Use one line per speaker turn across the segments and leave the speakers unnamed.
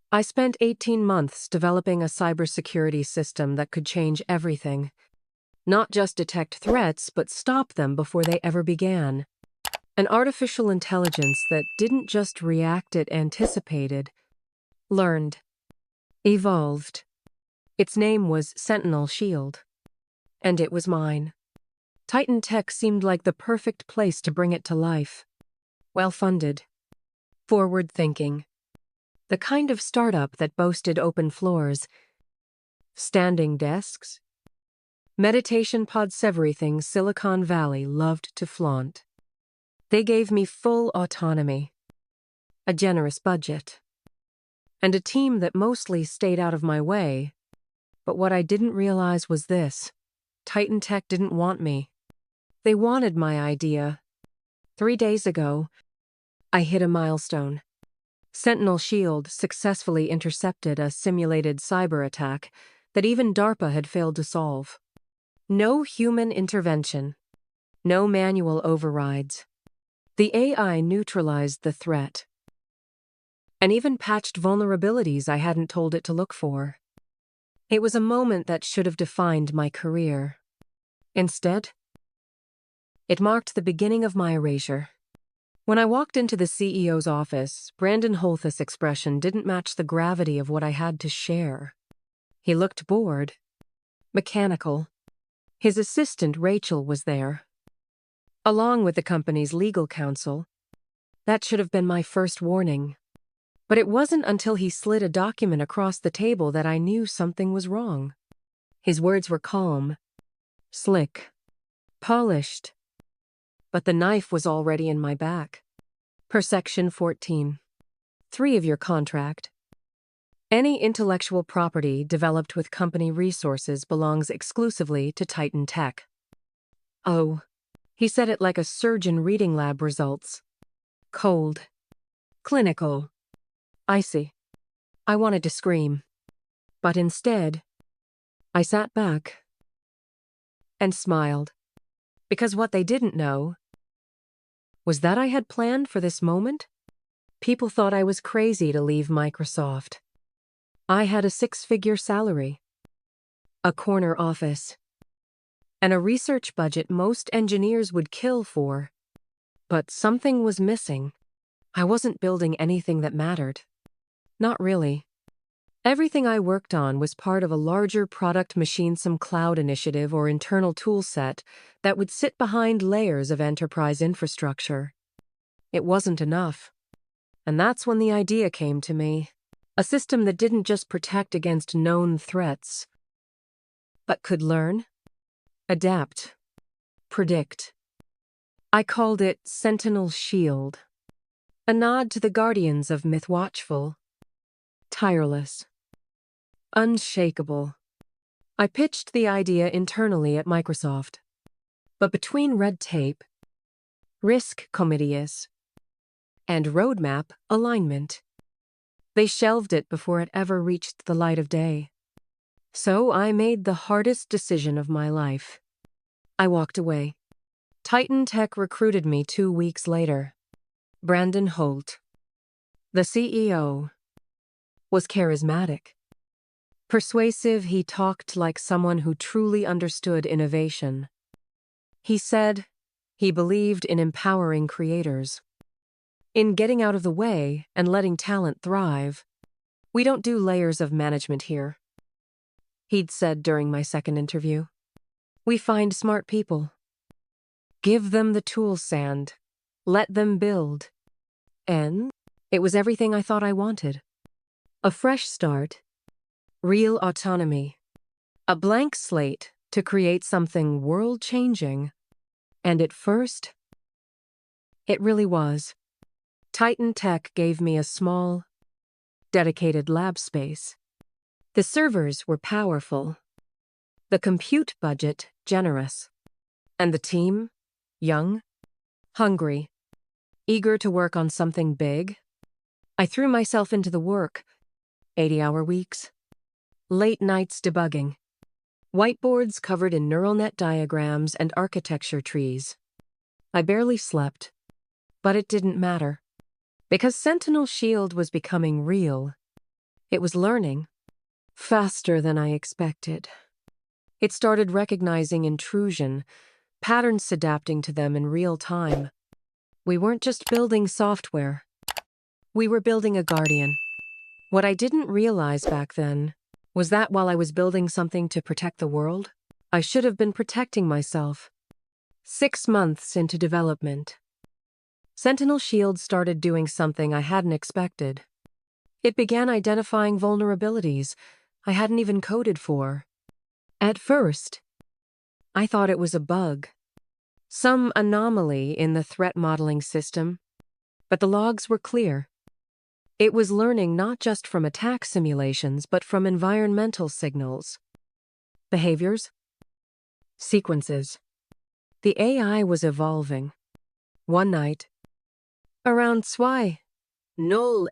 I spent 18 months developing a cybersecurity system that could change everything. Not just detect threats, but stop them before they ever began. An artificial intelligence that didn't just react, it anticipated, learned, evolved. Its name was Sentinel Shield. And it was mine. Titan Tech seemed like the perfect place to bring it to life. Well-funded. Forward-thinking. The kind of startup that boasted open floors, standing desks, meditation pods, everything Silicon Valley loved to flaunt. They gave me full autonomy, a generous budget, and a team that mostly stayed out of my way. But what I didn't realize was this: Titan Tech didn't want me. They wanted my idea. 3 days ago, I hit a milestone. Sentinel Shield successfully intercepted a simulated cyber attack that even DARPA had failed to solve. No human intervention. No manual overrides. The AI neutralized the threat, and even patched vulnerabilities I hadn't told it to look for. It was a moment that should have defined my career. Instead, it marked the beginning of my erasure. When I walked into the CEO's office, Brandon Holthus' expression didn't match the gravity of what I had to share. He looked bored, mechanical. His assistant, Rachel, was there, along with the company's legal counsel. That should have been my first warning. But it wasn't until he slid a document across the table that I knew something was wrong. His words were calm, slick, polished. But the knife was already in my back. Per Section 14. 3 of your contract. Any intellectual property developed with company resources belongs exclusively to Titan Tech. Oh, he said it like a surgeon reading lab results. Cold. Clinical. Icy. I wanted to scream. But instead, I sat back and smiled. Because what they didn't know was that I had planned for this moment. People thought I was crazy to leave Microsoft. I had a 6-figure salary, a corner office, and a research budget most engineers would kill for. But something was missing. I wasn't building anything that mattered. Not really. Everything I worked on was part of a larger product machine, some cloud initiative or internal tool set that would sit behind layers of enterprise infrastructure. It wasn't enough. And that's when the idea came to me. A system that didn't just protect against known threats, but could learn, adapt, predict. I called it Sentinel Shield, a nod to the guardians of myth: watchful, tireless, unshakable. I pitched the idea internally at Microsoft. But between red tape, risk committees, and roadmap alignment, they shelved it before it ever reached the light of day. So I made the hardest decision of my life. I walked away. Titan Tech recruited me 2 weeks later. Brandon Holt, the CEO, was charismatic. Persuasive, he talked like someone who truly understood innovation. He said he believed in empowering creators, in getting out of the way and letting talent thrive. We don't do layers of management here, he'd said during my second interview. We find smart people. Give them the tools, Sand. Let them build. And it was everything I thought I wanted. A fresh start. Real autonomy. A blank slate to create something world-changing. And at first, it really was. Titan Tech gave me a small, dedicated lab space. The servers were powerful. The compute budget generous. And the team, young, hungry, eager to work on something big. I threw myself into the work. 80-hour weeks. Late nights debugging. Whiteboards covered in neural net diagrams and architecture trees. I barely slept. But it didn't matter. Because Sentinel Shield was becoming real. It was learning faster than I expected. It started recognizing intrusion, patterns adapting to them in real time. We weren't just building software. We were building a guardian. What I didn't realize back then was that while I was building something to protect the world, I should have been protecting myself. 6 months into development, Sentinel Shield started doing something I hadn't expected. It began identifying vulnerabilities I hadn't even coded for. At first, I thought it was a bug, some anomaly in the threat modeling system, but the logs were clear. It was learning not just from attack simulations, but from environmental signals, behaviors, sequences. The AI was evolving. One night, around 0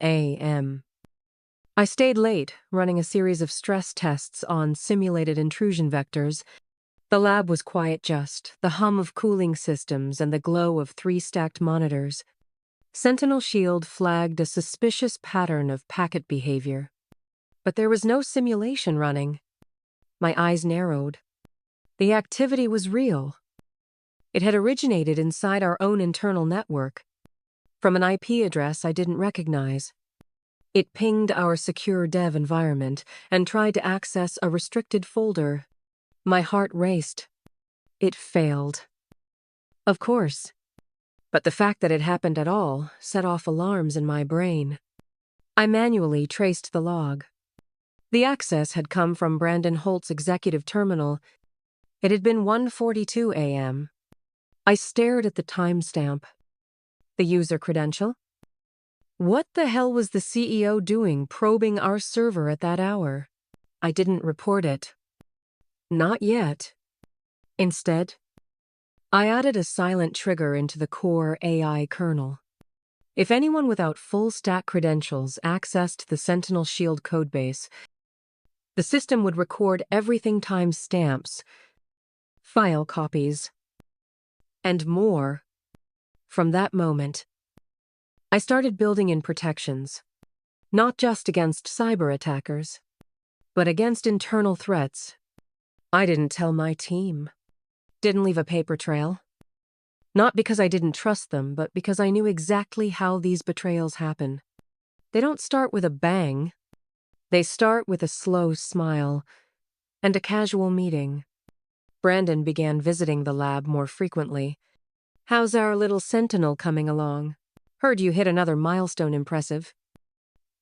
a.m., I stayed late, running a series of stress tests on simulated intrusion vectors. The lab was quiet, just the hum of cooling systems and the glow of 3 stacked monitors. Sentinel Shield flagged a suspicious pattern of packet behavior. But there was no simulation running. My eyes narrowed. The activity was real. It had originated inside our own internal network, from an IP address I didn't recognize. It pinged our secure dev environment and tried to access a restricted folder. My heart raced. It failed. Of course. But the fact that it happened at all set off alarms in my brain. I manually traced the log. The access had come from Brandon Holt's executive terminal. It had been 1:42 a.m. I stared at the timestamp. The user credential? What the hell was the CEO doing probing our server at that hour? I didn't report it. Not yet. Instead, I added a silent trigger into the core AI kernel. If anyone without full-stack credentials accessed the Sentinel Shield codebase, the system would record everything timestamps, file copies, and more. From that moment, I started building in protections, not just against cyber attackers, but against internal threats. I didn't tell my team. Didn't leave a paper trail. Not because I didn't trust them, but because I knew exactly how these betrayals happen. They don't start with a bang. They start with a slow smile and a casual meeting. Brandon began visiting the lab more frequently. "How's our little sentinel coming along? Heard you hit another milestone impressive."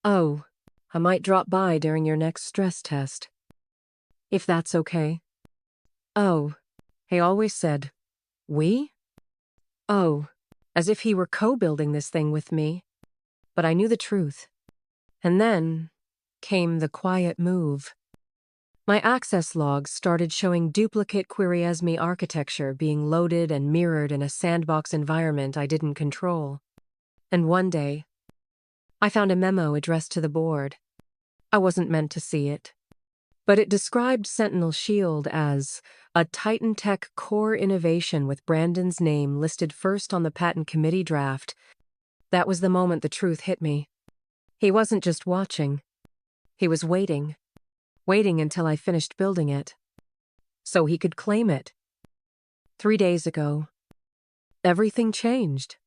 "Oh, I might drop by during your next stress test. If that's okay." "Oh," he always said. "We?" "Oh," as if he were co-building this thing with me. But I knew the truth. And then came the quiet move. My access logs started showing duplicate Queryesme architecture being loaded and mirrored in a sandbox environment I didn't control. And one day, I found a memo addressed to the board. I wasn't meant to see it. But it described Sentinel Shield as a Titan Tech core innovation with Brandon's name listed first on the patent committee draft. That was the moment the truth hit me. He wasn't just watching. He was waiting until I finished building it, so he could claim it. 3 days ago, everything changed.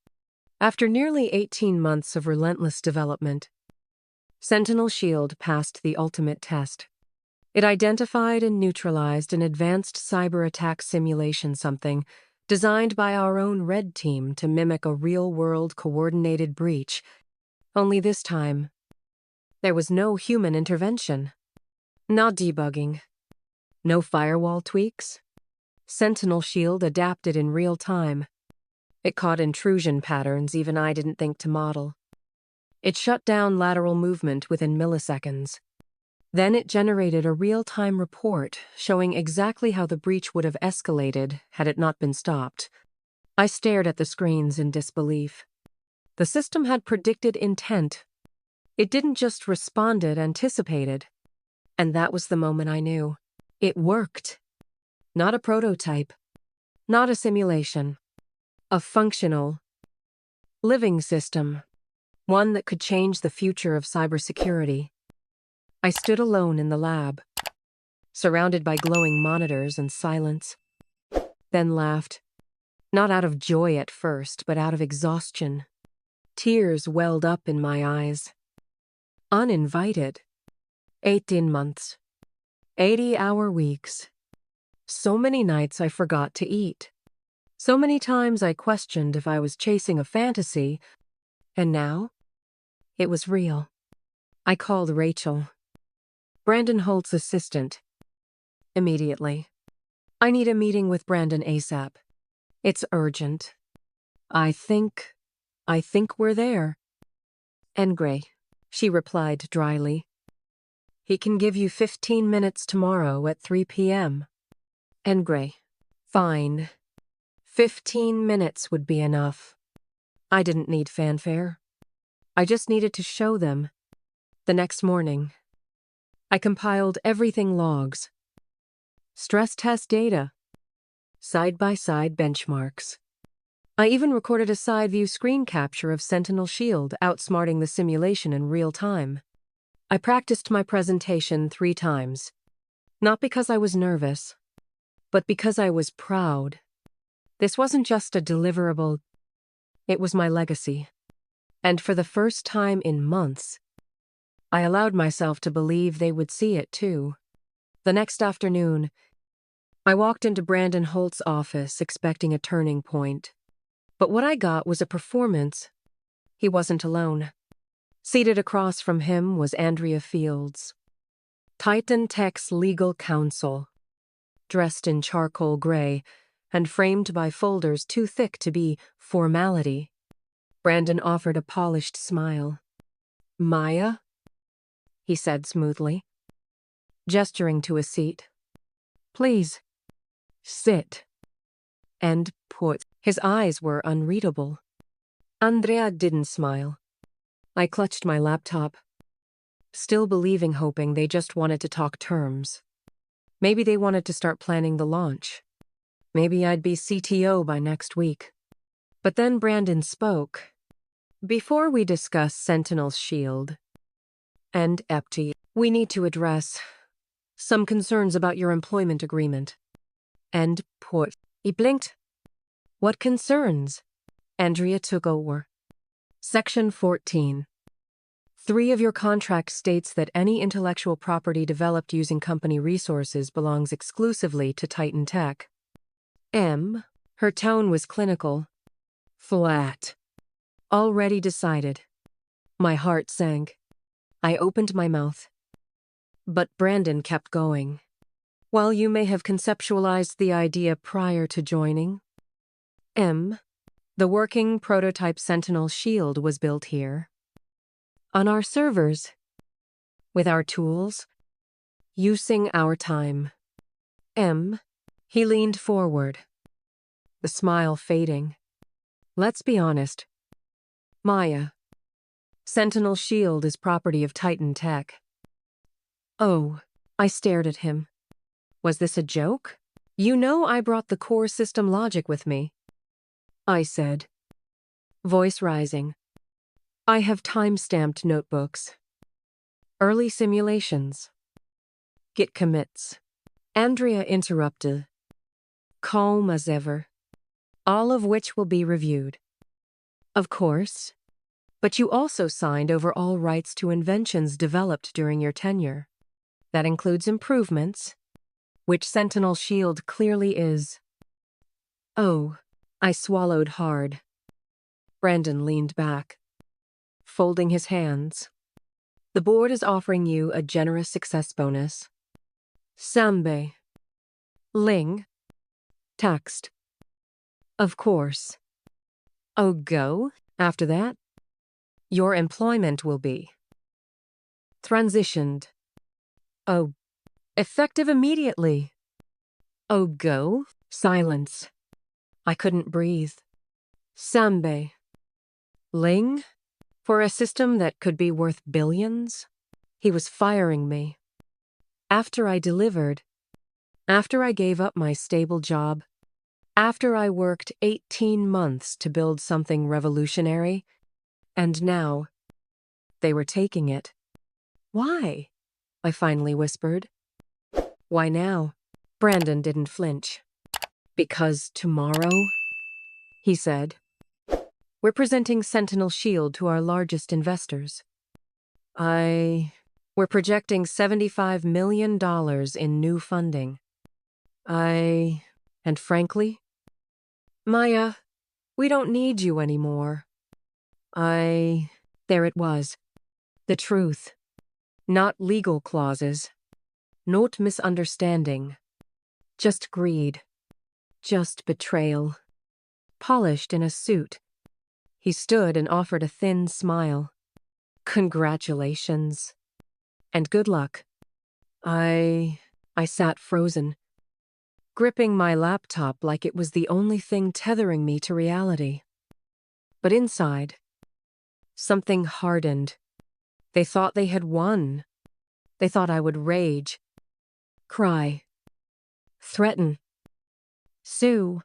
After nearly 18 months of relentless development, Sentinel Shield passed the ultimate test. It identified and neutralized an advanced cyber attack simulation, something designed by our own Red Team to mimic a real-world coordinated breach. Only this time, there was no human intervention. Not debugging. No firewall tweaks. Sentinel Shield adapted in real time. It caught intrusion patterns even I didn't think to model. It shut down lateral movement within milliseconds. Then it generated a real-time report showing exactly how the breach would have escalated had it not been stopped. I stared at the screens in disbelief. The system had predicted intent. It didn't just respond, it anticipated. And that was the moment I knew. It worked. Not a prototype. Not a simulation. A functional, living system. One that could change the future of cybersecurity. I stood alone in the lab, surrounded by glowing monitors and silence, then laughed, not out of joy at first, but out of exhaustion. Tears welled up in my eyes. Uninvited. 18 months. 80-hour weeks. So many nights I forgot to eat. So many times I questioned if I was chasing a fantasy, and now it was real. I called Rachel, Brandon Holt's assistant. Immediately. I need a meeting with Brandon ASAP. It's urgent. I think we're there. Engray, she replied dryly. He can give you 15 minutes tomorrow at 3 p.m. Engray, fine. 15 minutes would be enough. I didn't need fanfare. I just needed to show them. The next morning, I compiled everything logs, stress test data, side-by-side benchmarks. I even recorded a side-view screen capture of Sentinel Shield outsmarting the simulation in real time. I practiced my presentation 3 times, not because I was nervous, but because I was proud. This wasn't just a deliverable, it was my legacy. And for the first time in months, I allowed myself to believe they would see it too. The next afternoon, I walked into Brandon Holt's office expecting a turning point. But what I got was a performance. He wasn't alone. Seated across from him was Andrea Fields, Titan Tech's legal counsel, dressed in charcoal gray and framed by folders too thick to be formality. Brandon offered a polished smile. Maya? He said smoothly, gesturing to a seat. Please, sit. And put. His eyes were unreadable. Andrea didn't smile. I clutched my laptop, still hoping they just wanted to talk terms. Maybe they wanted to start planning the launch. Maybe I'd be CTO by next week. But then Brandon spoke. Before we discuss Sentinel's Shield and EPTI, we need to address some concerns about your employment agreement. And put. He blinked. What concerns? Andrea took over. Section 14. 3 of your contract states that any intellectual property developed using company resources belongs exclusively to Titan Tech. Her tone was clinical. Flat. Already decided. My heart sank. I opened my mouth. But Brandon kept going. While you may have conceptualized the idea prior to joining, the working prototype Sentinel Shield was built here. On our servers. With our tools. Using our time. He leaned forward. The smile fading. Let's be honest. Maya. Sentinel Shield is property of Titan Tech. Oh, I stared at him. Was this a joke? You know I brought the core system logic with me. I said, voice rising. I have time-stamped notebooks. Early simulations. Git commits. Andrea interrupted. Calm as ever. All of which will be reviewed. Of course. But you also signed over all rights to inventions developed during your tenure. That includes improvements, which Sentinel Shield clearly is. Oh. I swallowed hard. Brandon leaned back, folding his hands. The board is offering you a generous success bonus. Sambe. Ling. Text. Of course. Oh, go. After that, your employment will be transitioned. Oh, effective immediately. Oh, go. Silence. I couldn't breathe. Sambe. Ling? For a system that could be worth billions? He was firing me. After I delivered. After I gave up my stable job. After I worked 18 months to build something revolutionary. And now, they were taking it. Why? I finally whispered. Why now? Brandon didn't flinch. Because tomorrow, he said, we're presenting Sentinel Shield to our largest investors. We're projecting $75 million in new funding. And frankly, Maya, we don't need you anymore. There it was. The truth. Not legal clauses. Not misunderstanding. Just greed. Just betrayal. Polished in a suit. He stood and offered a thin smile. Congratulations. And good luck. I sat frozen, gripping my laptop like it was the only thing tethering me to reality. But inside, something hardened. They thought they had won. They thought I would rage, cry, threaten, sue,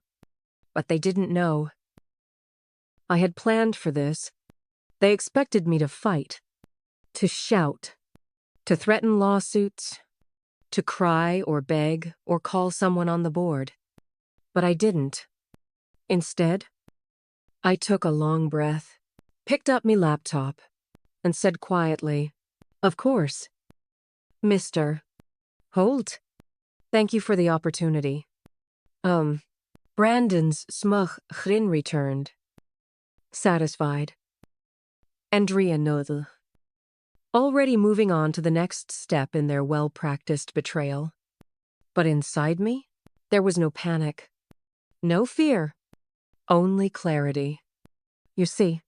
but they didn't know. I had planned for this. They expected me to fight, to shout, to threaten lawsuits, to cry or beg or call someone on the board. But I didn't. Instead, I took a long breath, picked up me laptop, and said quietly, "Of course. Mr. Holt, thank you for the opportunity." Brandon's smug grin returned. Satisfied. Andrea nodded. Already moving on to the next step in their well-practiced betrayal. But inside me, there was no panic. No fear. Only clarity. You see,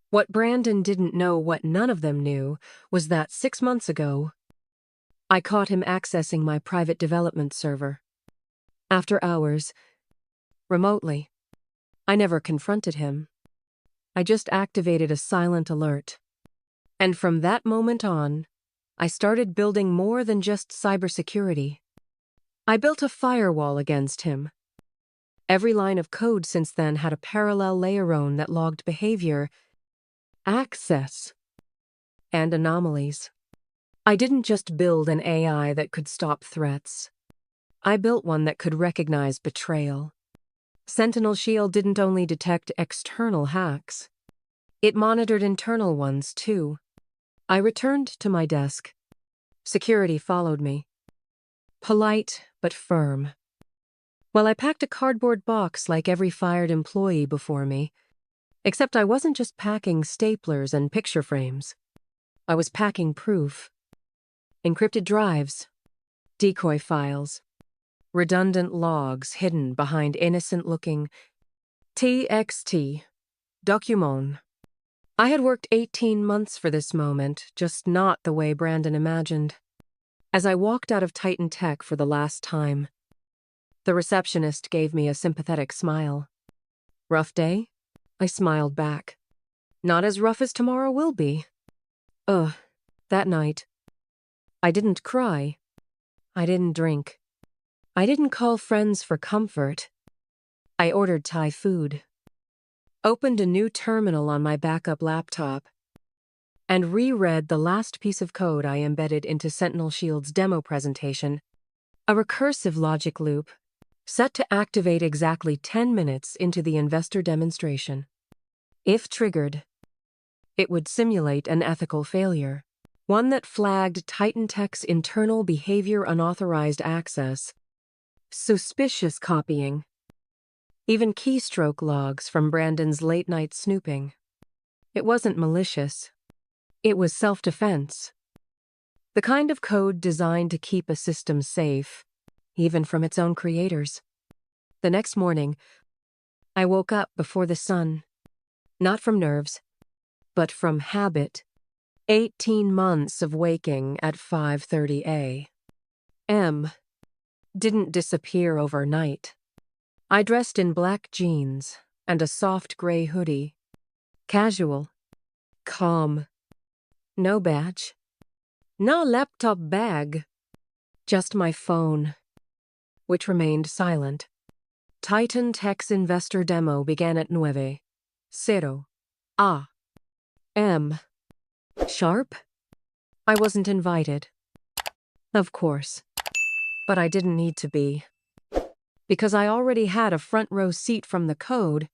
what Brandon didn't know, what none of them knew, was that 6 months ago, I caught him accessing my private development server. After hours, remotely. I never confronted him. I just activated a silent alert. And from that moment on, I started building more than just cybersecurity. I built a firewall against him. Every line of code since then had a parallel layer that logged behavior, access, and anomalies. I didn't just build an AI that could stop threats. I built one that could recognize betrayal. Sentinel Shield didn't only detect external hacks. It monitored internal ones, too. I returned to my desk. Security followed me. Polite, but firm. Well, I packed a cardboard box like every fired employee before me. Except I wasn't just packing staplers and picture frames. I was packing proof. Encrypted drives. Decoy files. Redundant logs hidden behind innocent-looking TXT documents. I had worked 18 months for this moment, just not the way Brandon imagined. As I walked out of Titan Tech for the last time, the receptionist gave me a sympathetic smile. Rough day? I smiled back. Not as rough as tomorrow will be. That night, I didn't cry. I didn't drink. I didn't call friends for comfort. I ordered Thai food. Opened a new terminal on my backup laptop, and reread the last piece of code I embedded into Sentinel Shield's demo presentation, a recursive logic loop set to activate exactly 10 minutes into the investor demonstration. If triggered, it would simulate an ethical failure, one that flagged Titan Tech's internal behavior unauthorized access, suspicious copying, even keystroke logs from Brandon's late-night snooping. It wasn't malicious. It was self-defense. The kind of code designed to keep a system safe, even from its own creators. The next morning, I woke up before the sun. Not from nerves, but from habit. 18 months of waking at 5:30 a.m. didn't disappear overnight. I dressed in black jeans and a soft gray hoodie. Casual. Calm. No badge. No laptop bag. Just my phone, which remained silent. Titan Tech's investor demo began at 9:00 a.m. Sharp? I wasn't invited. Of course. But I didn't need to be. Because I already had a front row seat from the code.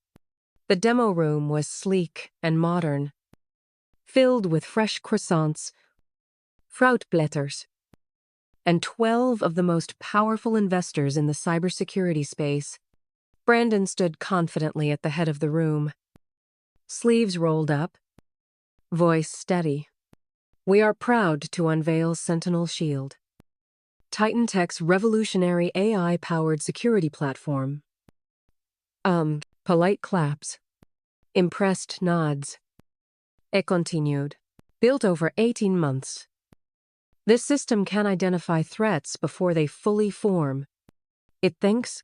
The demo room was sleek and modern, filled with fresh croissants, fruitblätters, and 12 of the most powerful investors in the cybersecurity space. Brandon stood confidently at the head of the room, sleeves rolled up, voice steady. We are proud to unveil Sentinel Shield, Titan Tech's revolutionary AI-powered security platform. Polite claps. Impressed nods. It continued. Built over 18 months. This system can identify threats before they fully form. It thinks,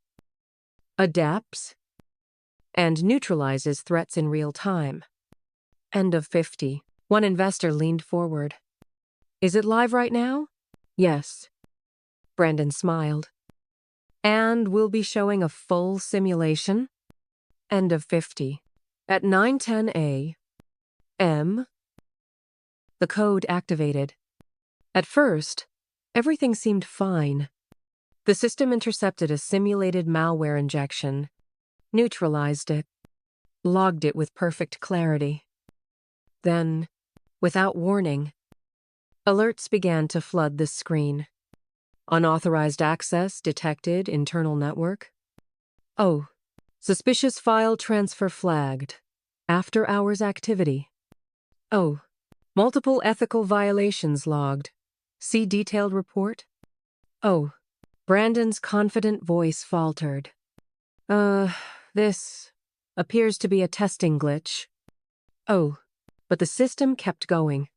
adapts, and neutralizes threats in real time. End of 50. One investor leaned forward. Is it live right now? Yes. Brandon smiled. And we'll be showing a full simulation? End of 50. At 9:10 a.m., the code activated. At first, everything seemed fine. The system intercepted a simulated malware injection, neutralized it, logged it with perfect clarity. Then, without warning, alerts began to flood the screen. Unauthorized access detected, internal network. Oh, suspicious file transfer flagged. After-hours activity. Oh, multiple ethical violations logged. See detailed report? Oh, Brandon's confident voice faltered. This appears to be a testing glitch. Oh, but the system kept going.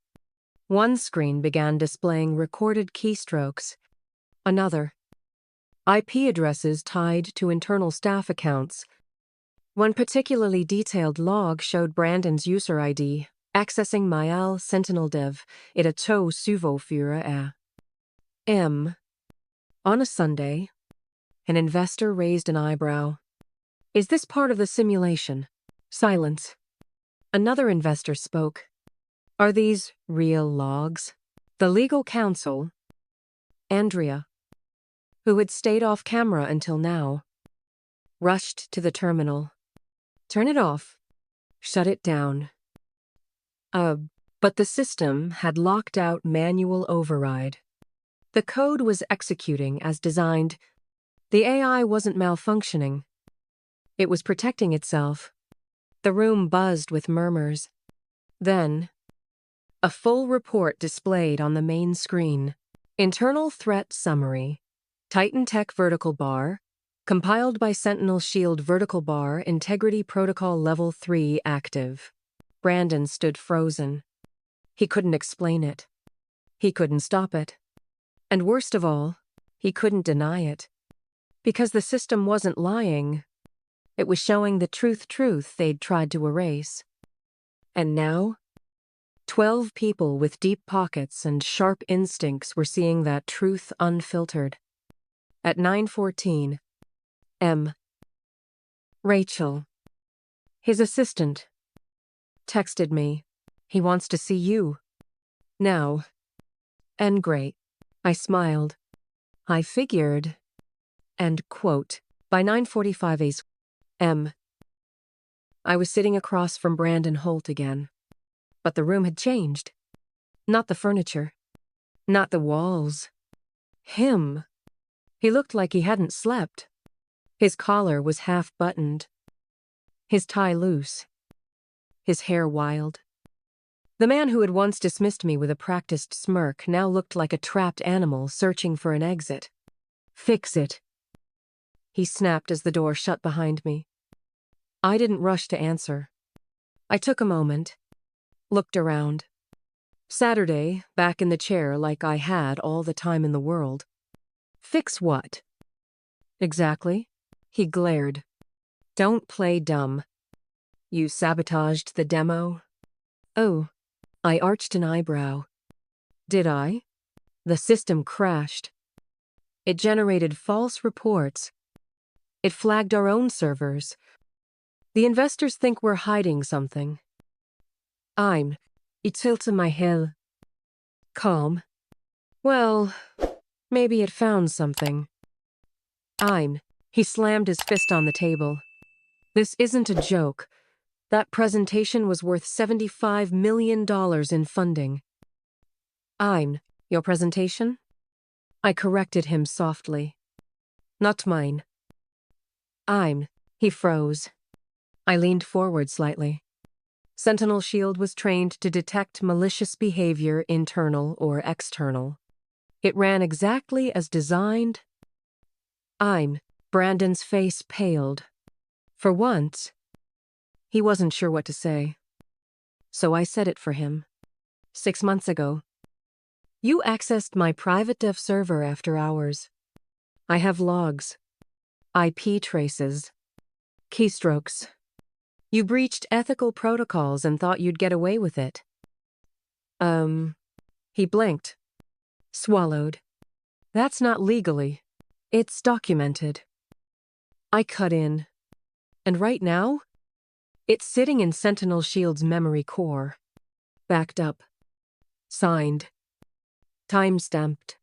One screen began displaying recorded keystrokes. Another, IP addresses tied to internal staff accounts. One particularly detailed log showed Brandon's user ID, accessing Maal Sentinel Dev. It a to Suvoführer M. On a Sunday, an investor raised an eyebrow. Is this part of the simulation? Silence. Another investor spoke. Are these real logs? The legal counsel, Andrea, who had stayed off camera until now, rushed to the terminal. Turn it off. Shut it down. But the system had locked out manual override. The code was executing as designed. The AI wasn't malfunctioning. It was protecting itself. The room buzzed with murmurs. Then, a full report displayed on the main screen. Internal Threat Summary. Titan Tech Vertical Bar. Compiled by Sentinel Shield Vertical Bar, Integrity Protocol Level 3 active. Brandon stood frozen. He couldn't explain it. He couldn't stop it. And worst of all, he couldn't deny it. Because the system wasn't lying. It was showing the truth they'd tried to erase. And now, 12 people with deep pockets and sharp instincts were seeing that truth unfiltered. At 9:14, M. Rachel, his assistant, texted me. He wants to see you. Now. And great. I smiled. I figured. And quote, by 9:45 a.m. I was sitting across from Brandon Holt again. But the room had changed. Not the furniture. Not the walls. Him. He looked like he hadn't slept. His collar was half-buttoned. His tie loose. His hair wild. The man who had once dismissed me with a practiced smirk now looked like a trapped animal searching for an exit. Fix it, he snapped as the door shut behind me. I didn't rush to answer. I took a moment, looked around. Saturday, back in the chair like I had all the time in the world. Fix what? Exactly. He glared. Don't play dumb. You sabotaged the demo? Oh, I arched an eyebrow. Did I? The system crashed. It generated false reports. It flagged our own servers. The investors think we're hiding something. I tilted my head. Calm. Well, Maybe it found something. He slammed his fist on the table. This isn't a joke. That presentation was worth $75 million in funding. Your presentation? I corrected him softly. Not mine. He froze. I leaned forward slightly. Sentinel Shield was trained to detect malicious behavior, internal or external. It ran exactly as designed. Brandon's face paled. For once, he wasn't sure what to say. So I said it for him. 6 months ago. You accessed my private dev server after hours. I have logs, IP traces, keystrokes. You breached ethical protocols and thought you'd get away with it. He blinked. Swallowed. That's not legally. It's documented. I cut in. And right now, it's sitting in Sentinel Shield's memory core. Backed up. Signed. Time-stamped.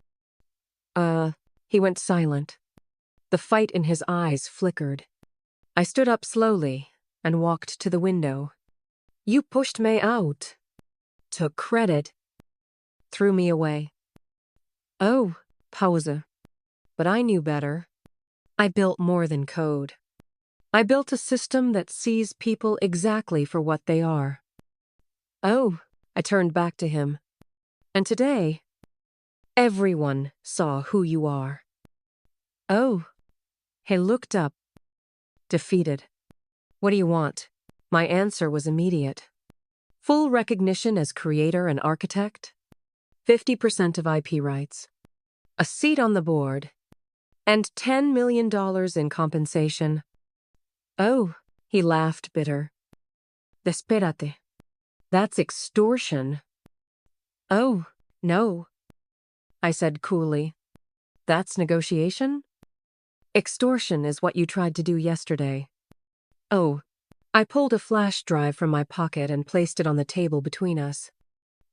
He went silent. The fight in his eyes flickered. I stood up slowly and walked to the window. You pushed me out. Took credit. Threw me away. Oh, Pause. But I knew better. I built more than code. I built a system that sees people exactly for what they are. Oh, I turned back to him. And today, everyone saw who you are. Oh, he looked up, defeated. What do you want? My answer was immediate. Full recognition as creator and architect, 50% of IP rights, a seat on the board, and $10 million in compensation. Oh, he laughed bitter. Despérate. That's extortion. Oh, no, I said coolly. That's negotiation? Extortion is what you tried to do yesterday. Oh, I pulled a flash drive from my pocket and placed it on the table between us.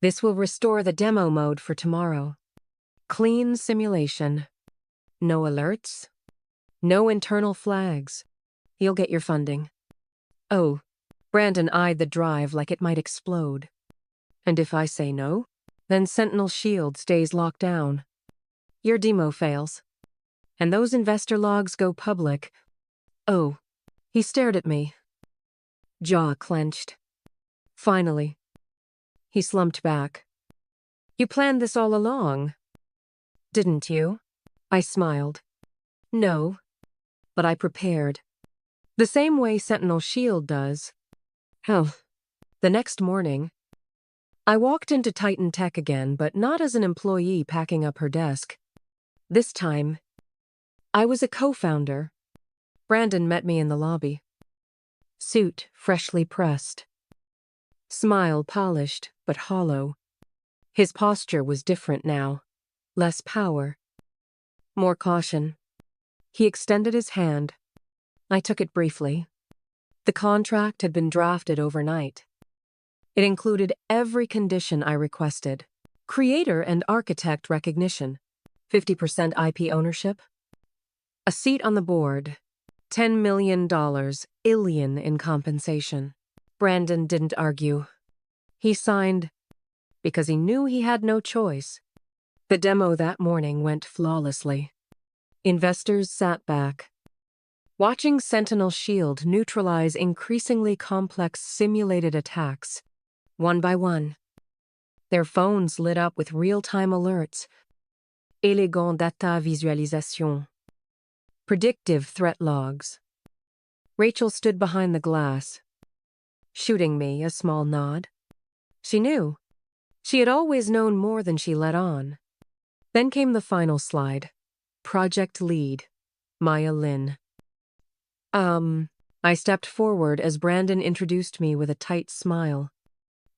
This will restore the demo mode for tomorrow. Clean simulation. No alerts. No internal flags. You'll get your funding. Oh, Brandon eyed the drive like it might explode. And if I say no, then Sentinel Shield stays locked down. Your demo fails. And those investor logs go public. Oh, he stared at me. Jaw clenched. Finally, he slumped back. You planned this all along, didn't you? I smiled. No, but I prepared. The same way Sentinel Shield does. Hell, the next morning, I walked into Titan Tech again, but not as an employee packing up her desk. This time, I was a co-founder. Brandon met me in the lobby. Suit freshly pressed. Smile polished, but hollow. His posture was different now. Less power. More caution. He extended his hand. I took it briefly. The contract had been drafted overnight. It included every condition I requested. Creator and architect recognition. 50% IP ownership. A seat on the board. $10 million, illion in compensation. Brandon didn't argue. He signed because he knew he had no choice. The demo that morning went flawlessly. Investors sat back, watching Sentinel Shield neutralize increasingly complex simulated attacks, one by one. Their phones lit up with real-time alerts. Elegant data visualisation. Predictive threat logs. Rachel stood behind the glass, shooting me a small nod. She knew. She had always known more than she let on. Then came the final slide. Project lead, Maya Lin. I stepped forward as Brandon introduced me with a tight smile.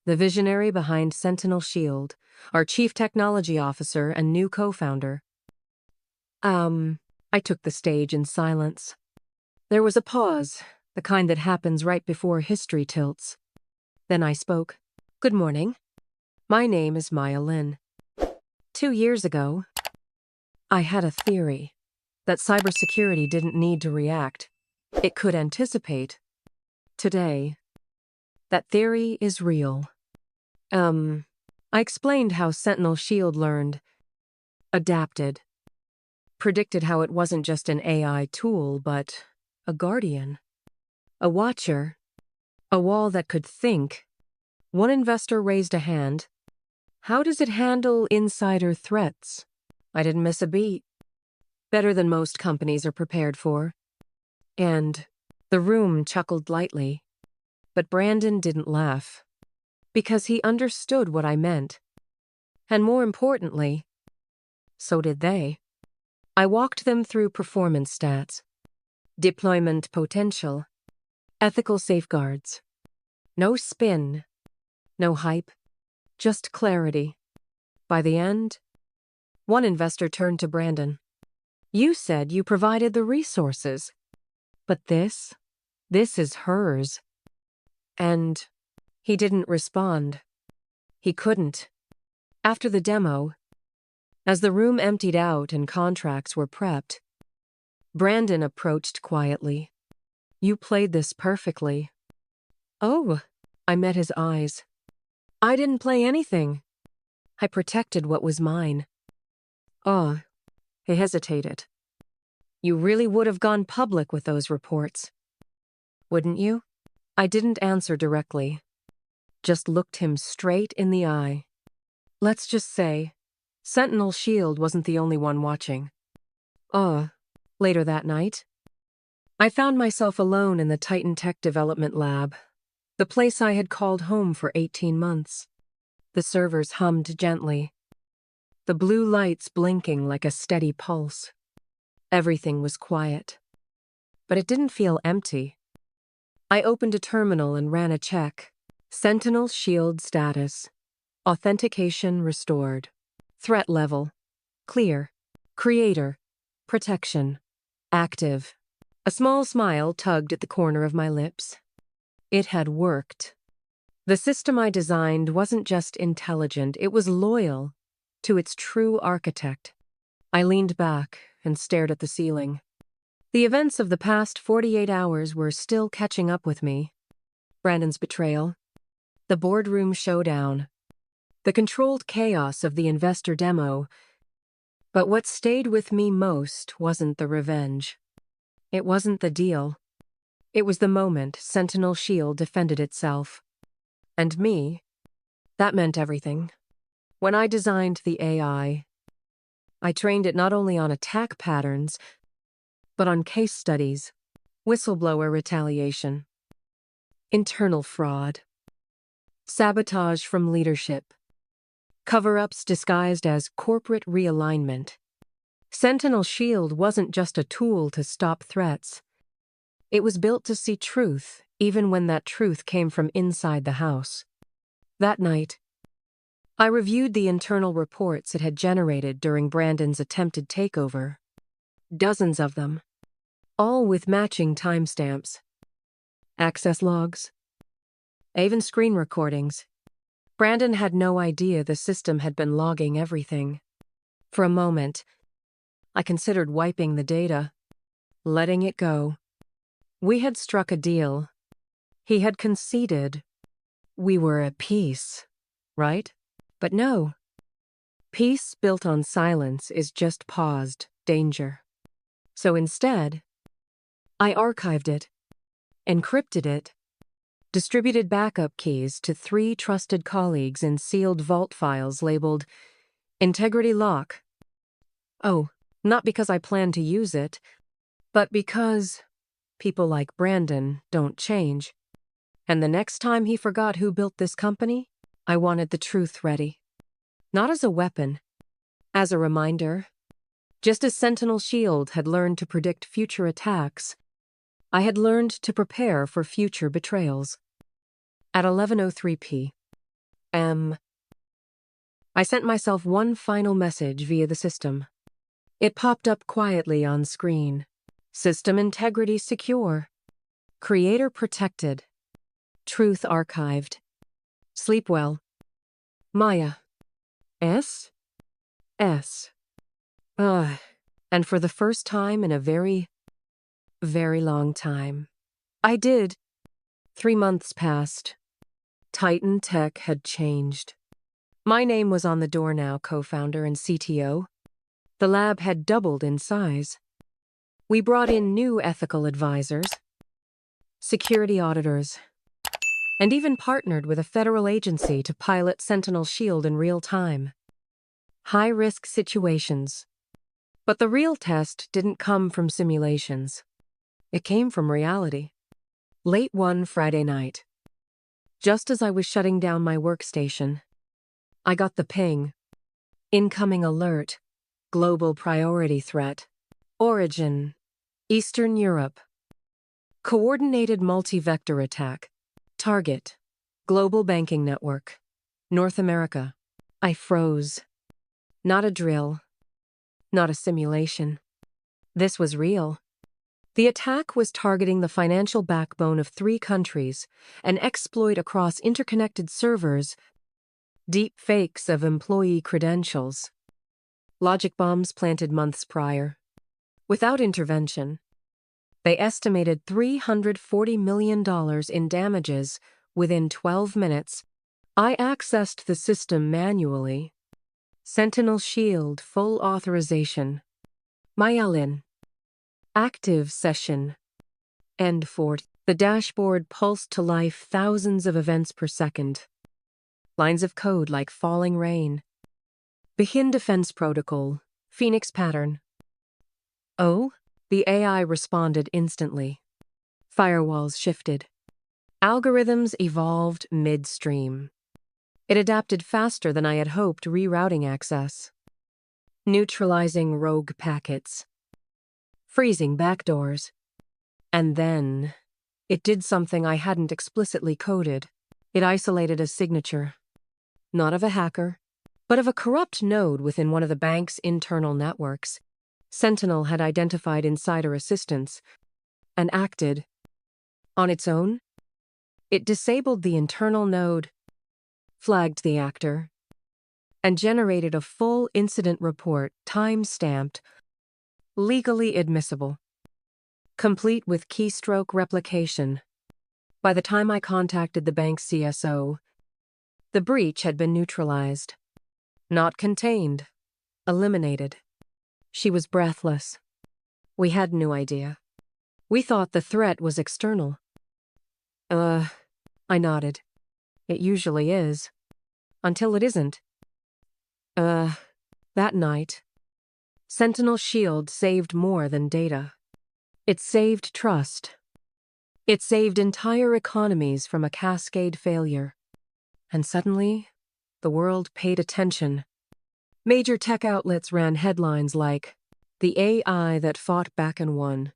The visionary behind Sentinel Shield, our chief technology officer and new co-founder. I took the stage in silence. There was a pause, the kind that happens right before history tilts. Then I spoke. Good morning. My name is Maya Lin. 2 years ago, I had a theory that cybersecurity didn't need to react. It could anticipate. Today, that theory is real. I explained how Sentinel Shield learned, adapted, predicted how it wasn't just an AI tool, but a guardian, a watcher, a wall that could think. One investor raised a hand. How does it handle insider threats? I didn't miss a beat. Better than most companies are prepared for. And the room chuckled lightly. But Brandon didn't laugh. Because he understood what I meant. And more importantly, so did they. I walked them through performance stats, deployment potential, ethical safeguards. No spin, no hype, just clarity. By the end, one investor turned to Brandon. You said you provided the resources, but this is hers. And he didn't respond. He couldn't. After the demo, as the room emptied out and contracts were prepped, Brandon approached quietly. You played this perfectly. Oh, I met his eyes. I didn't play anything. I protected what was mine. Oh, he hesitated. You really would have gone public with those reports. Wouldn't you? I didn't answer directly. Just looked him straight in the eye. Let's just say, Sentinel Shield wasn't the only one watching. Later that night, I found myself alone in the Titan Tech Development Lab, the place I had called home for 18 months. The servers hummed gently, the blue lights blinking like a steady pulse. Everything was quiet, but it didn't feel empty. I opened a terminal and ran a check. Sentinel Shield status. Authentication restored. Threat level. Clear. Creator. Protection. Active. A small smile tugged at the corner of my lips. It had worked. The system I designed wasn't just intelligent, it was loyal to its true architect. I leaned back and stared at the ceiling. The events of the past 48 hours were still catching up with me. Brandon's betrayal, the boardroom showdown, the controlled chaos of the investor demo. But what stayed with me most wasn't the revenge. It wasn't the deal. It was the moment Sentinel Shield defended itself. And me, that meant everything. When I designed the AI, I trained it not only on attack patterns, but on case studies, whistleblower retaliation, internal fraud, sabotage from leadership, cover-ups disguised as corporate realignment. Sentinel Shield wasn't just a tool to stop threats. It was built to see truth, even when that truth came from inside the house. That night, I reviewed the internal reports it had generated during Brandon's attempted takeover. Dozens of them, all with matching timestamps. Access logs, even screen recordings. Brandon had no idea the system had been logging everything. For a moment, I considered wiping the data, letting it go. We had struck a deal. He had conceded. We were at peace, right? But no. Peace built on silence is just paused danger. So instead, I archived it, encrypted it, distributed backup keys to 3 trusted colleagues in sealed vault files labeled Integrity Lock. Oh, not because I planned to use it, but because people like Brandon don't change. And the next time he forgot who built this company, I wanted the truth ready. Not as a weapon, as a reminder. Just as Sentinel Shield had learned to predict future attacks, I had learned to prepare for future betrayals. At 11:03 p.m., I sent myself one final message via the system. It popped up quietly on screen. System integrity secure. Creator protected. Truth archived. Sleep well. Maya. S. Ugh. And for the first time in a very, very long time, I did. 3 months passed. Titan Tech had changed. My name was on the door now, co-founder and CTO. The lab had doubled in size. We brought in new ethical advisors, security auditors, and even partnered with a federal agency to pilot Sentinel Shield in real time. High-risk situations. But the real test didn't come from simulations. It came from reality. Late one Friday night, just as I was shutting down my workstation, I got the ping. Incoming alert. Global priority threat. Origin. Eastern Europe. Coordinated multi-vector attack. Target. Global banking network. North America. I froze. Not a drill. Not a simulation. This was real. The attack was targeting the financial backbone of 3 countries, an exploit across interconnected servers, deep fakes of employee credentials. Logic bombs planted months prior. Without intervention, they estimated $340 million in damages within 12 minutes. I accessed the system manually. Sentinel Shield full authorization. Myelin. Active session. End for. The dashboard pulsed to life, thousands of events per second. Lines of code like falling rain. Begin defense protocol. Phoenix pattern. Oh? The AI responded instantly. Firewalls shifted. Algorithms evolved midstream. It adapted faster than I had hoped, rerouting access. Neutralizing rogue packets. Freezing backdoors. And then, it did something I hadn't explicitly coded. It isolated a signature. Not of a hacker, but of a corrupt node within one of the bank's internal networks. Sentinel had identified insider assistance and acted. On its own, it disabled the internal node, flagged the actor, and generated a full incident report, time-stamped, legally admissible, complete with keystroke replication. By the time I contacted the bank's CSO, the breach had been neutralized. Not contained. Eliminated. She was breathless. We had no idea. We thought the threat was external. I nodded. It usually is. Until it isn't. That night, Sentinel Shield saved more than data. It saved trust. It saved entire economies from a cascade failure. And suddenly, the world paid attention. Major tech outlets ran headlines like, "The AI that fought back and won."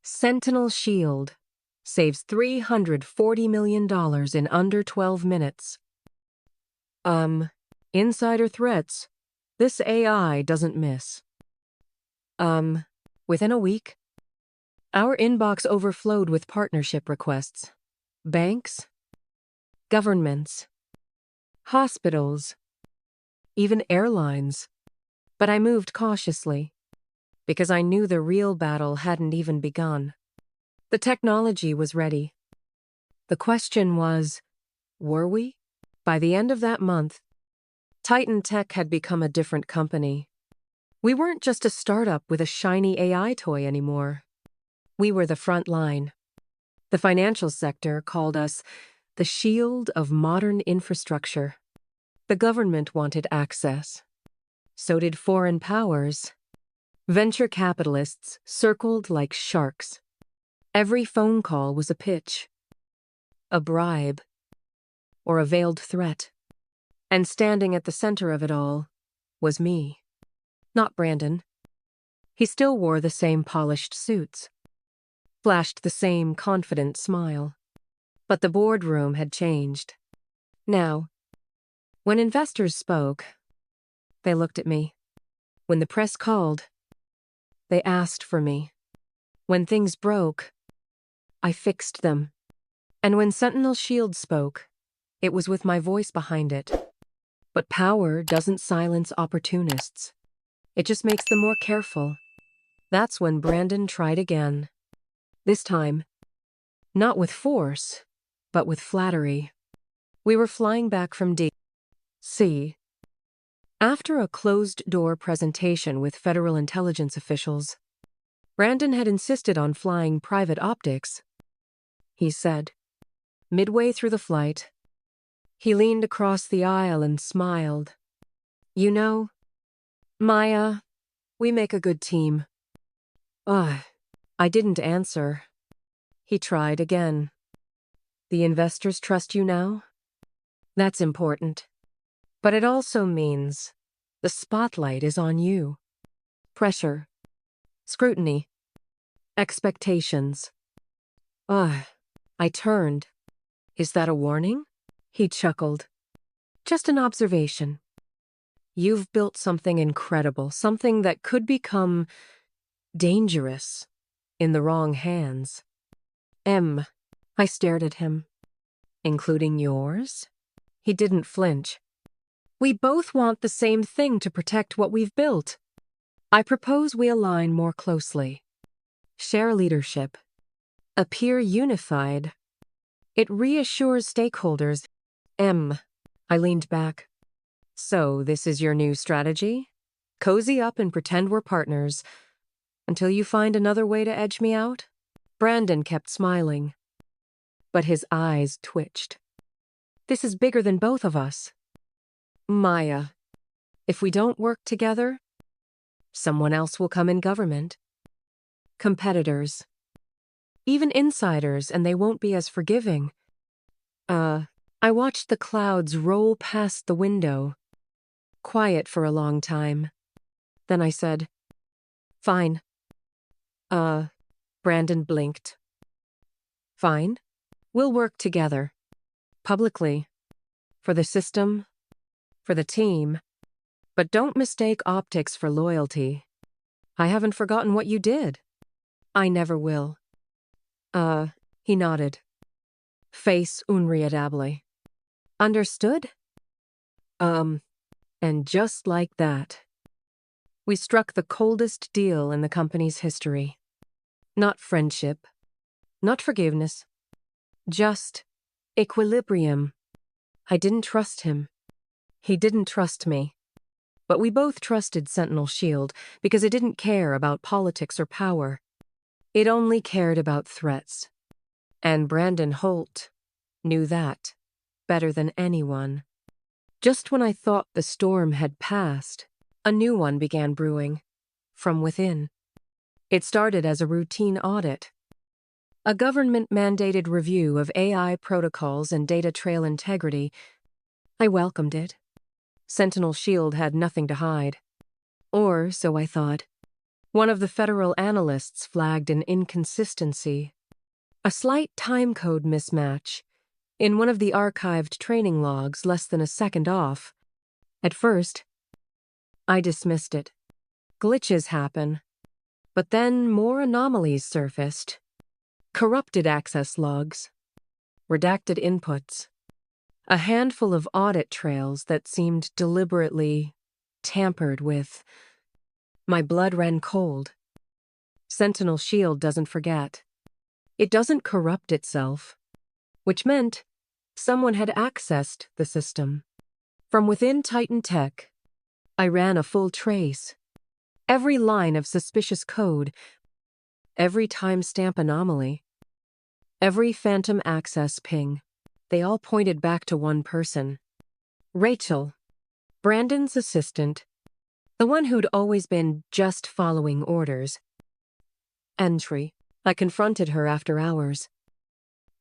Sentinel Shield saves $340 million in under 12 minutes. Insider threats. This AI doesn't miss. Within a week, our inbox overflowed with partnership requests. Banks, governments, hospitals, even airlines. But I moved cautiously, because I knew the real battle hadn't even begun. The technology was ready. The question was, were we? By the end of that month, Titan Tech had become a different company. We weren't just a startup with a shiny AI toy anymore. We were the front line. The financial sector called us the shield of modern infrastructure. The government wanted access. So did foreign powers. Venture capitalists circled like sharks. Every phone call was a pitch, a bribe, or a veiled threat. And standing at the center of it all was me. Not Brandon. He still wore the same polished suits, flashed the same confident smile. But the boardroom had changed. Now, when investors spoke, they looked at me. When the press called, they asked for me. When things broke, I fixed them. And when Sentinel Shield spoke, it was with my voice behind it. But power doesn't silence opportunists. It just makes them more careful. That's when Brandon tried again. This time, not with force, but with flattery. We were flying back from D.C. After a closed-door presentation with federal intelligence officials. Brandon had insisted on flying private optics, he said. Midway through the flight, he leaned across the aisle and smiled. You know, Maya, we make a good team. I didn't answer. He tried again. The investors trust you now? That's important. But it also means the spotlight is on you. Pressure. Scrutiny. Expectations. I turned. Is that a warning? He chuckled. Just an observation. You've built something incredible, something that could become dangerous in the wrong hands. I stared at him. Including yours? He didn't flinch. We both want the same thing to protect what we've built. I propose we align more closely. Share leadership. Appear unified. It reassures stakeholders. I leaned back. So, this is your new strategy? Cozy up and pretend we're partners. Until you find another way to edge me out? Brandon kept smiling. But his eyes twitched. This is bigger than both of us. Maya, if we don't work together, someone else will come in government. Competitors. Even insiders, and they won't be as forgiving. I watched the clouds roll past the window. Quiet for a long time. Then I said, Fine. Brandon blinked. Fine. We'll work together. Publicly. For the system. For the team. But don't mistake optics for loyalty. I haven't forgotten what you did. I never will. He nodded. Face unreadable. Understood? And just like that, we struck the coldest deal in the company's history. Not friendship, not forgiveness, just equilibrium. I didn't trust him. He didn't trust me. But we both trusted Sentinel Shield because it didn't care about politics or power. It only cared about threats. And Brandon Holt knew that better than anyone. Just when I thought the storm had passed, a new one began brewing, from within. It started as a routine audit. A government-mandated review of AI protocols and data trail integrity. I welcomed it. Sentinel Shield had nothing to hide. Or, so I thought. One of the federal analysts flagged an inconsistency. A slight timecode mismatch. In one of the archived training logs less than a second off. At first, I dismissed it. Glitches happen. But then more anomalies surfaced. Corrupted access logs. Redacted inputs. A handful of audit trails that seemed deliberately tampered with. My blood ran cold. Sentinel Shield doesn't forget. It doesn't corrupt itself. Which meant someone had accessed the system. From within Titan Tech, I ran a full trace. Every line of suspicious code, every timestamp anomaly, every phantom access ping, they all pointed back to one person. Rachel, Brandon's assistant, the one who'd always been just following orders. Entry. I confronted her after hours.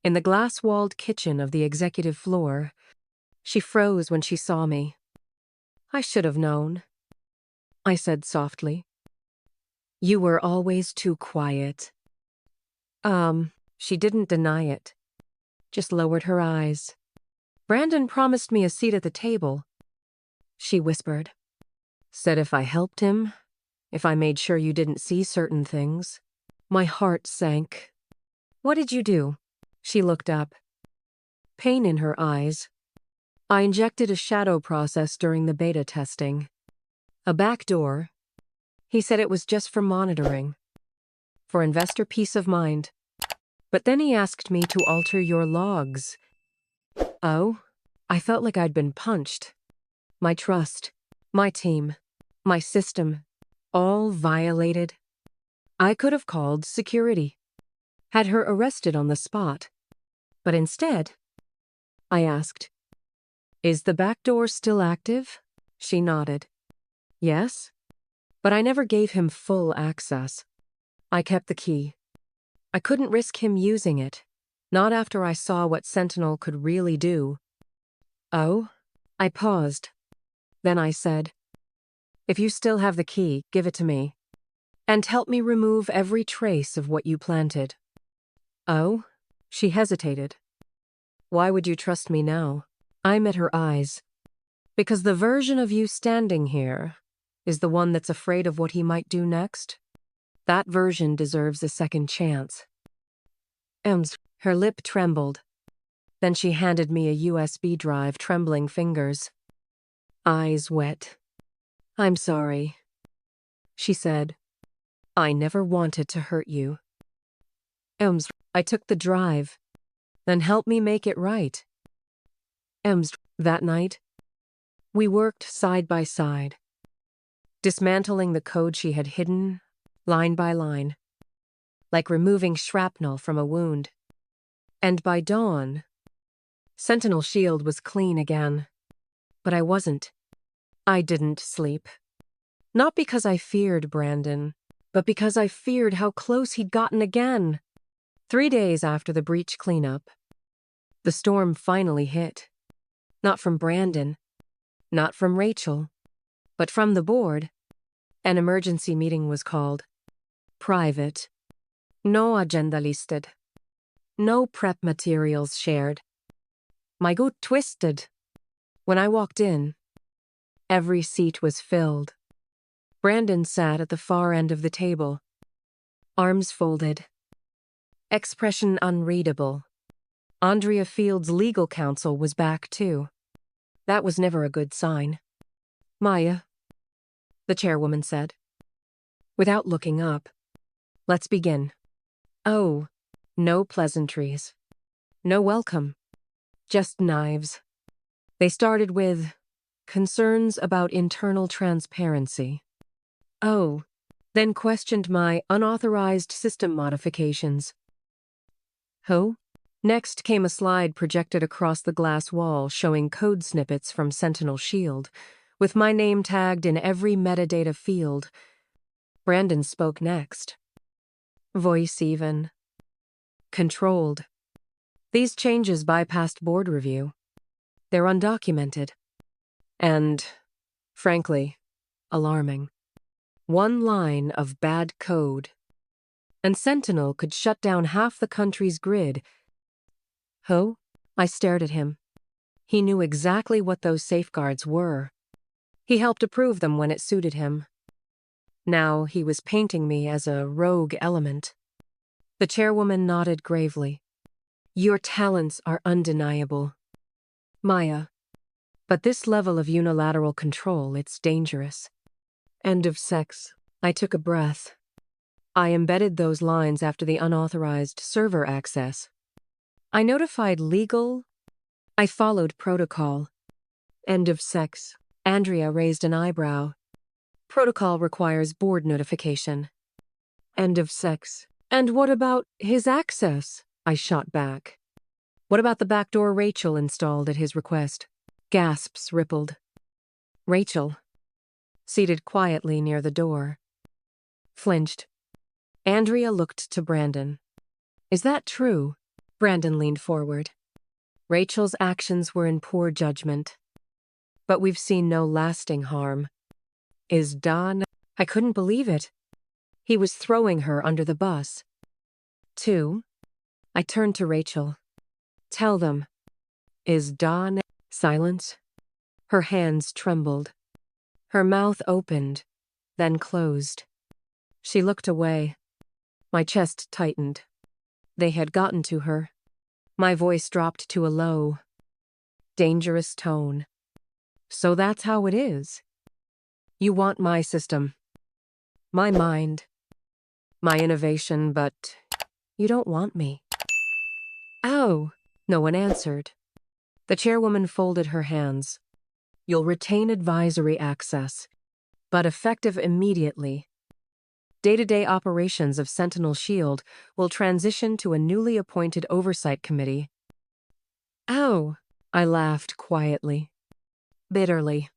In the glass-walled kitchen of the executive floor, she froze when she saw me. I should have known, I said softly. You were always too quiet. She didn't deny it, just lowered her eyes. Brandon promised me a seat at the table, she whispered. Said if I helped him, if I made sure you didn't see certain things. My heart sank. What did you do? She looked up. Pain in her eyes. I injected a shadow process during the beta testing. A backdoor. He said it was just for monitoring. For investor peace of mind. But then he asked me to alter your logs. Oh? I felt like I'd been punched. My trust, my team, my system, all violated. I could have called security, had her arrested on the spot. But instead, I asked, "Is the back door still active?" She nodded. Yes, but I never gave him full access. I kept the key. I couldn't risk him using it, not after I saw what Sentinel could really do. Oh? I paused. Then I said, "If you still have the key, give it to me. And help me remove every trace of what you planted." Oh? She hesitated. Why would you trust me now? I met her eyes. Because the version of you standing here is the one that's afraid of what he might do next. That version deserves a second chance. Her lip trembled. Then she handed me a USB drive, trembling fingers. Eyes wet. "I'm sorry," she said. "I never wanted to hurt you." I took the drive. Then help me make it right. That night, we worked side by side, dismantling the code she had hidden, line by line, like removing shrapnel from a wound. And by dawn, Sentinel Shield was clean again. But I wasn't. I didn't sleep. Not because I feared Brandon, but because I feared how close he'd gotten again. 3 days after the breach cleanup, the storm finally hit. Not from Brandon, not from Rachel, but from the board. An emergency meeting was called. Private. No agenda listed. No prep materials shared. My gut twisted. When I walked in, every seat was filled. Brandon sat at the far end of the table, arms folded, expression unreadable. Andrea Field's legal counsel was back too. That was never a good sign. "Maya," the chairwoman said, without looking up, "let's begin." Oh, no pleasantries. No welcome. Just knives. They started with concerns about internal transparency. Oh, then questioned my unauthorized system modifications. Who? Next came a slide projected across the glass wall showing code snippets from Sentinel Shield, with my name tagged in every metadata field. Brandon spoke next. Voice even. Controlled. These changes bypassed board review. They're undocumented. And, frankly, alarming. One line of bad code. And Sentinel could shut down half the country's grid. Who? I stared at him. He knew exactly what those safeguards were. He helped approve them when it suited him. Now he was painting me as a rogue element. The chairwoman nodded gravely. Your talents are undeniable, Maya. But this level of unilateral control, it's dangerous. End of sex. I took a breath. I embedded those lines after the unauthorized server access. I notified legal. I followed protocol. End of sex. Andrea raised an eyebrow. Protocol requires board notification. End of sex. And what about his access? I shot back. What about the backdoor Rachel installed at his request? Gasps rippled. Rachel, seated quietly near the door, flinched. Andrea looked to Brandon. Is that true? Brandon leaned forward. Rachel's actions were in poor judgment. But we've seen no lasting harm. Is Don? I couldn't believe it. He was throwing her under the bus. 2. I turned to Rachel. Tell them. Is Don? Silence. Her hands trembled. Her mouth opened, then closed. She looked away. My chest tightened. They had gotten to her. My voice dropped to a low. dangerous tone. So that's how it is. You want my system, my mind, my innovation, but you don't want me. Oh, no one answered. The chairwoman folded her hands. You'll retain advisory access, but effective immediately. Day-to-day operations of Sentinel Shield will transition to a newly appointed oversight committee. Oh, I laughed quietly, bitterly.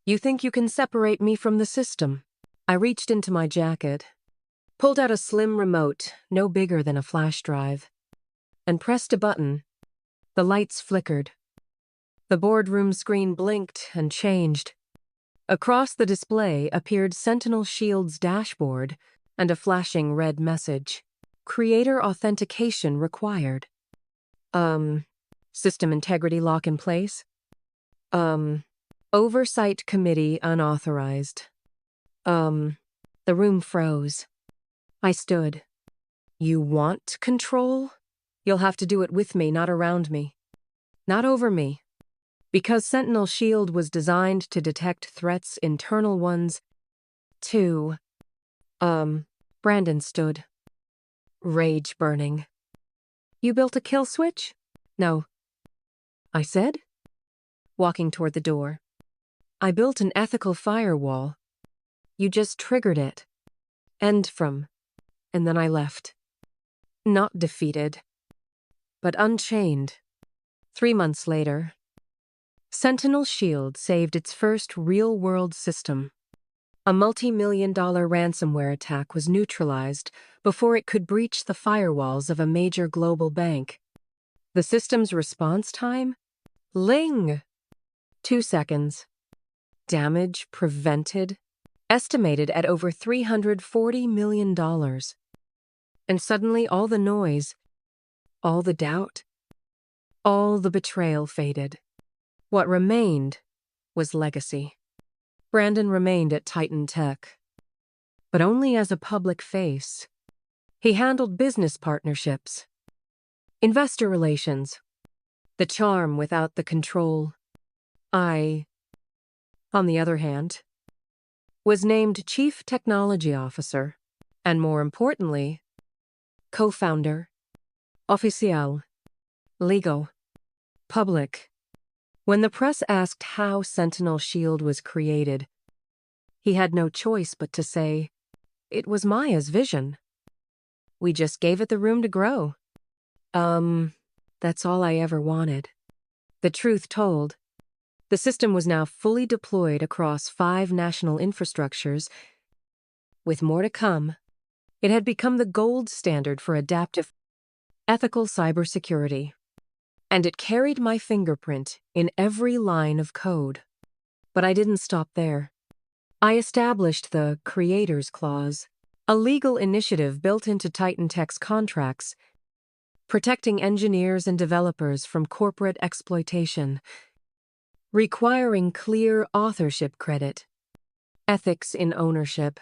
You think you can separate me from the system? I reached into my jacket, pulled out a slim remote, no bigger than a flash drive, and pressed a button. The lights flickered. The boardroom screen blinked and changed. Across the display appeared Sentinel Shield's dashboard and a flashing red message. Creator authentication required. System integrity lock in place? Oversight committee unauthorized. The room froze. I stood. You want control? You'll have to do it with me, not around me. Not over me. Because Sentinel Shield was designed to detect threats, internal ones, too. Brandon stood. Rage burning. You built a kill switch? No. I said, walking toward the door. I built an ethical firewall. You just triggered it. And then I left. Not defeated, but unchained. 3 months later, Sentinel Shield saved its first real-world system. A multi-million-dollar ransomware attack was neutralized before it could breach the firewalls of a major global bank. The system's response time? Ling! 2 seconds. Damage prevented? Estimated at over $340 million. And suddenly all the noise, all the doubt, all the betrayal faded. What remained was legacy. Brandon remained at Titan Tech, but only as a public face. He handled business partnerships, investor relations, the charm without the control. I, on the other hand, was named Chief Technology Officer, and more importantly, co-founder, official, legal, public. When the press asked how Sentinel Shield was created, he had no choice but to say, it was Maya's vision. We just gave it the room to grow. That's all I ever wanted. The truth told, the system was now fully deployed across 5 national infrastructures. With more to come, it had become the gold standard for adaptive, ethical cybersecurity. And it carried my fingerprint in every line of code. But I didn't stop there. I established the Creators Clause, a legal initiative built into Titan Tech's contracts, protecting engineers and developers from corporate exploitation, requiring clear authorship credit, ethics in ownership.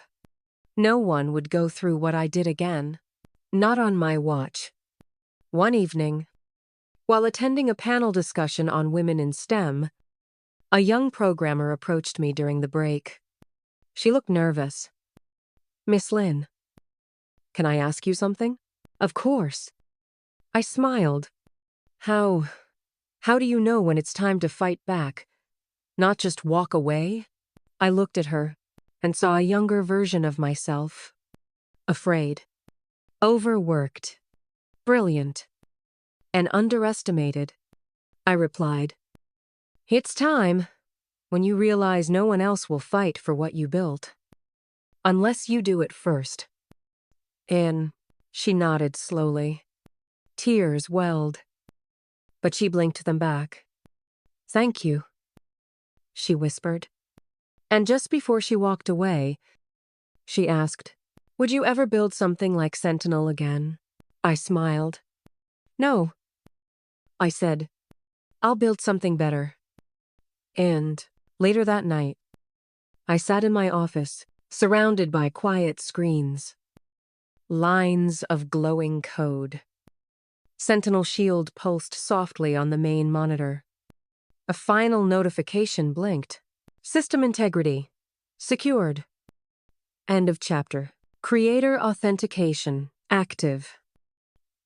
No one would go through what I did again. Not on my watch. One evening, while attending a panel discussion on women in STEM, a young programmer approached me during the break. She looked nervous. Miss Lin, can I ask you something? Of course. I smiled. How do you know when it's time to fight back? Not just walk away? I looked at her and saw a younger version of myself. Afraid. Overworked. Brilliant. And underestimated. I replied, it's time, when you realize no one else will fight for what you built. Unless you do it first. And she nodded slowly. Tears welled. But she blinked them back. Thank you, she whispered. And just before she walked away, she asked, would you ever build something like Sentinel again? I smiled. No. I said, I'll build something better. And later that night, I sat in my office, surrounded by quiet screens. Lines of glowing code. Sentinel Shield pulsed softly on the main monitor. A final notification blinked. System integrity. Secured. End of chapter. Creator authentication. Active.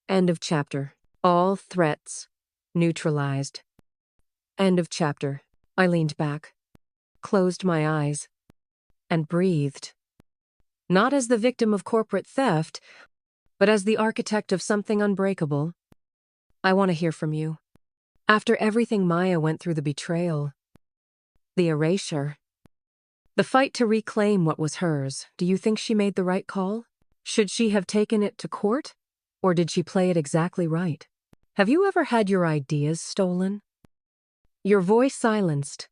End of chapter. All threats neutralized. End of chapter. I leaned back, closed my eyes, and breathed. Not as the victim of corporate theft, but as the architect of something unbreakable. I want to hear from you. After everything Maya went through, the betrayal, the erasure, the fight to reclaim what was hers, do you think she made the right call? Should she have taken it to court? Or did she play it exactly right? Have you ever had your ideas stolen? Your voice silenced?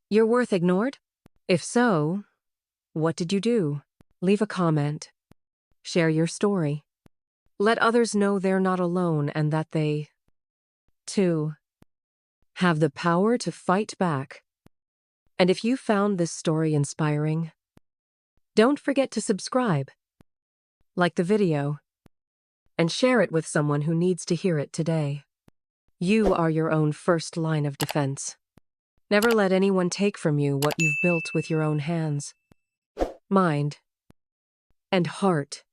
Your worth ignored? If so, what did you do? Leave a comment. Share your story. Let others know they're not alone and that they, too, have the power to fight back. And if you found this story inspiring, don't forget to subscribe, like the video, and share it with someone who needs to hear it today. You are your own first line of defense. Never let anyone take from you what you've built with your own hands, mind, and heart.